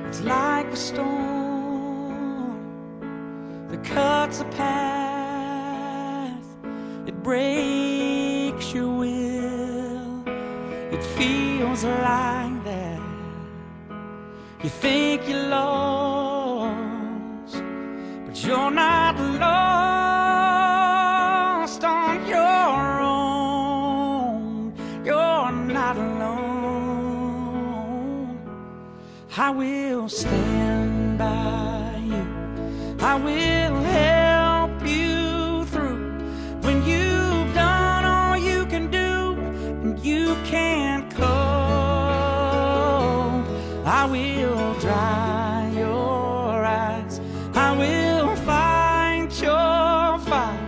It's like a storm that cuts a path. It breaks your will. It feels like that. You think you're lost, but you're not lost on your own. You're not alone. I will stand by you. I will help you through when you've done all you can do and you can't cope. I will dry your eyes. I will fight your fight.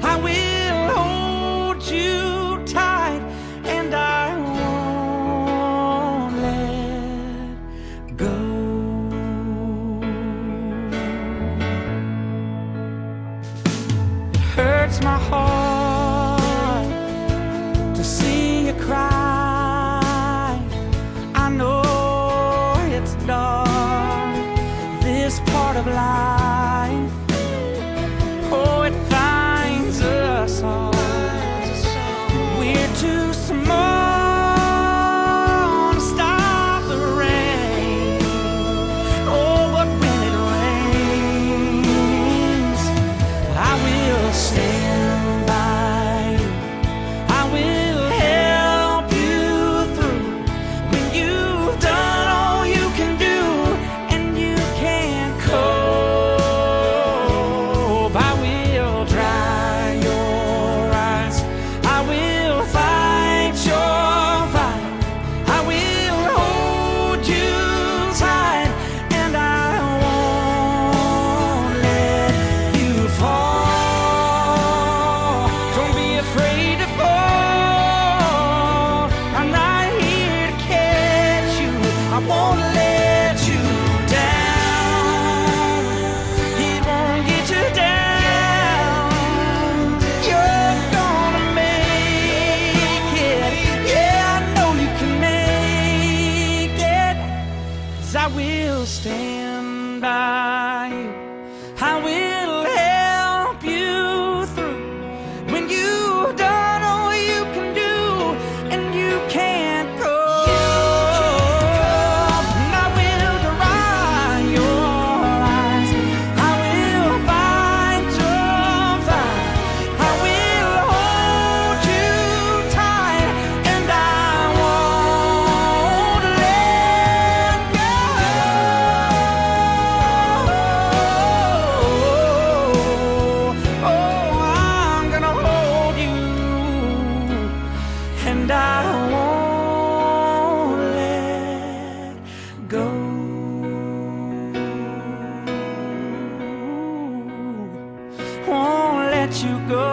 I will hold you tight, and I won't let go. It hurts my heart to see you cry. I know it's dark, this part of life. Oh, it finds us all. We're too small to stop the rain. Oh, but when it rains, I will stand by you. I will help you through when you've done all you can do and you can't cope. I will dry your eyes. I will fight your fight. I will hold you tight, and I won't let you fall. Don't be afraid to fall. I'm right here to catch you. I won't let you down. It won't get you down. You're gonna make it. Yeah, I know you can make it. 'Cause I will stand by you. I will help you through when you've done all you can do and you can't go. And I will dry your eyes. I will fight your fight. I will hold you tight, and I won't let go. Oh, I'm gonna hold you, and I won't let go. Won't let you go.